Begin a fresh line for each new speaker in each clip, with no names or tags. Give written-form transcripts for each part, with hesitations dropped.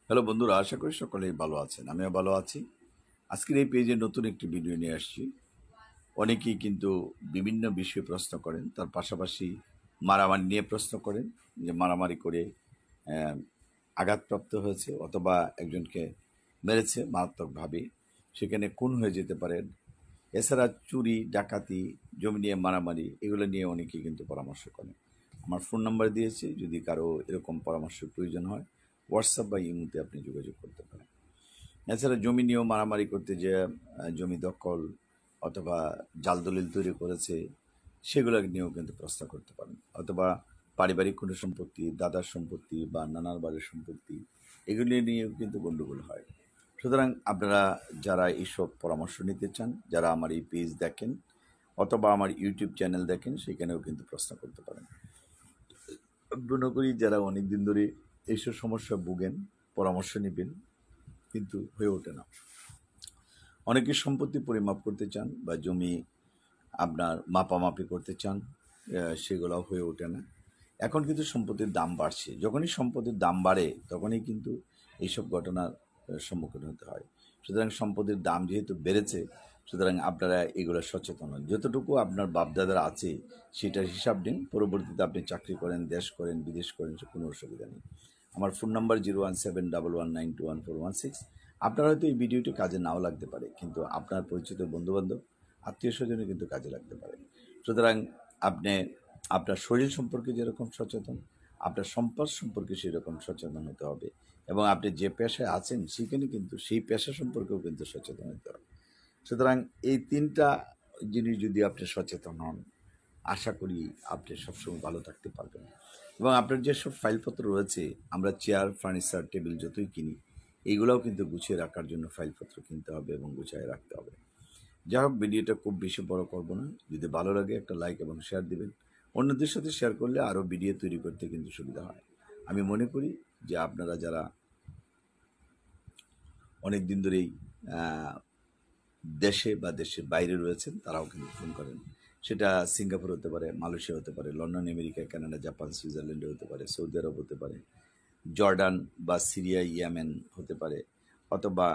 Hello বন্ধুরা, আশা করি সকলেই ভালো আছেন। আমিও ভালো আছি। আজকের এই পেজে নতুন একটি ভিডিও নিয়ে আসছি। অনেকেই কিন্তু বিভিন্ন বিষয়ে প্রশ্ন করেন, তার পাশাপাশি মারামারি নিয়ে প্রশ্ন করেন যে মারামারি করে আহ, আঘাতপ্রাপ্ত হয়েছে অথবা একজনকে মেরেছে মারাত্মকভাবে, সেখানে খুন হয়ে যেতে পারেন। এছাড়া চুরি, ডাকাতি, জমি নিয়ে মারামারি, এগুলো নিয়ে অনেকেই কিন্তু পরামর্শ করেন। আমার ফোন নাম্বার দিয়েছি, যদি কারো এরকম পরামর্শের প্রয়োজন হয় হোয়াটসঅ্যাপ বা ইমোতে আপনি যোগাযোগ করতে পারেন। এছাড়া জমি নিয়েও মারামারি করতে যে জমি দখল অথবা জাল দলিল তৈরি করেছে, সেগুলো নিয়েও কিন্তু প্রশ্ন করতে পারেন। অথবা পারিবারিক কোনো সম্পত্তি, দাদার সম্পত্তি বা নানার বাড়ির সম্পত্তি, এগুলি নিয়েও কিন্তু গণ্ডগোল হয়। সুতরাং আপনারা যারা এইসব পরামর্শ নিতে চান, যারা আমার এই পেজ দেখেন অথবা আমার ইউটিউব চ্যানেল দেখেন, সেখানেও কিন্তু প্রশ্ন করতে পারেন। মনে করি যারা অনেক দিন ধরে এইসব সমস্যা ভুগেন, পরামর্শ নেবেন, কিন্তু হয়ে ওঠে না। অনেকে সম্পত্তি পরিমাপ করতে চান বা জমি আপনার মাপামাপি করতে চান, সেগুলো হয়ে ওঠে না। এখন কিন্তু সম্পত্তির দাম বাড়ছে। যখনই সম্পত্তির দাম বাড়ে তখনই কিন্তু এইসব ঘটনার সম্মুখীন হতে হয়। সুতরাং সম্পত্তির দাম যেহেতু বেড়েছে, সুতরাং আপনারা এগুলো সচেতন হন। যতটুকু আপনার বাপদাদার আছে সেটার হিসাব দিন। পরবর্তীতে আপনি চাকরি করেন, দেশ করেন, বিদেশ করেন, কোনো অসুবিধা নেই। আমার ফোন নাম্বার 01711921416। আপনার হয়তো এই ভিডিওটি কাজে নাও লাগতে পারে, কিন্তু আপনার পরিচিত বন্ধুবান্ধব, আত্মীয় স্বজনও কিন্তু কাজে লাগতে পারে। সুতরাং আপনি আপনার শরীর সম্পর্কে যেরকম সচেতন, আপনার সম্পদ সম্পর্কে সেরকম সচেতন হতে হবে। এবং আপনি যে পেশায় আছেন সেখানে কিন্তু সেই পেশা সম্পর্কেও কিন্তু সচেতন হতে হবে। সুতরাং এই তিনটা জিনিস যদি আপনি সচেতন হন, আশা করি আপনি সবসময় ভালো থাকতে পারবেন। এবং আপনার যেসব ফাইলপত্র রয়েছে, আমরা চেয়ার, ফার্নিচার, টেবিল যতই কিনি, এইগুলোও কিন্তু গুছিয়ে রাখার জন্য ফাইলপত্র কিনতে হবে এবং গুছিয়ে রাখতে হবে। যাই হোক, ভিডিওটা খুব বেশি বড় করব না। যদি ভালো লাগে একটা লাইক এবং শেয়ার দিবেন। অন্যদের সাথে শেয়ার করলে আরও ভিডিও তৈরি করতে কিন্তু সুবিধা হয়। আমি মনে করি যে আপনারা যারা অনেক দিন ধরেই দেশে বা দেশের বাইরে রয়েছেন, তারাও কিন্তু ফোন করেন। সেটা সিঙ্গাপুর হতে পারে, মালয়েশিয়া হতে পারে, লন্ডন, আমেরিকা, কানাডা, জাপান, সুইজারল্যান্ডে হতে পারে, সৌদি আরব হতে পারে, জর্ডান বা সিরিয়া, ইয়েমেন হতে পারে, অথবা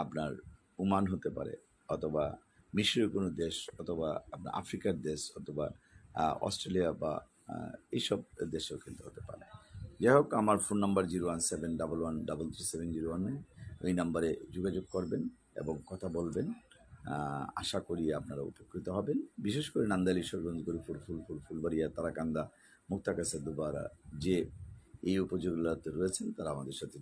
আপনার ওমান হতে পারে, অথবা মিশরের কোনো দেশ, অথবা আপনার আফ্রিকার দেশ, অথবা অস্ট্রেলিয়া বা এইসব দেশেও কিন্তু হতে পারে। যাই হোক, আমার ফোন নাম্বার 01711337019। ওই নাম্বারে যোগাযোগ করবেন এবং কথা বলবেন। আশা করি আপনারা উপকৃত হবেন। বিশেষ করে নান্দাইল, ঈশ্বরগঞ্জ, গরিপুর, ফুলপুর, ফুলবাড়িয়া, তারাকান্দা, মুক্তাগাছা, দুবারা যে এই উপজেলাতে রয়েছেন, তারা আমাদের সাথে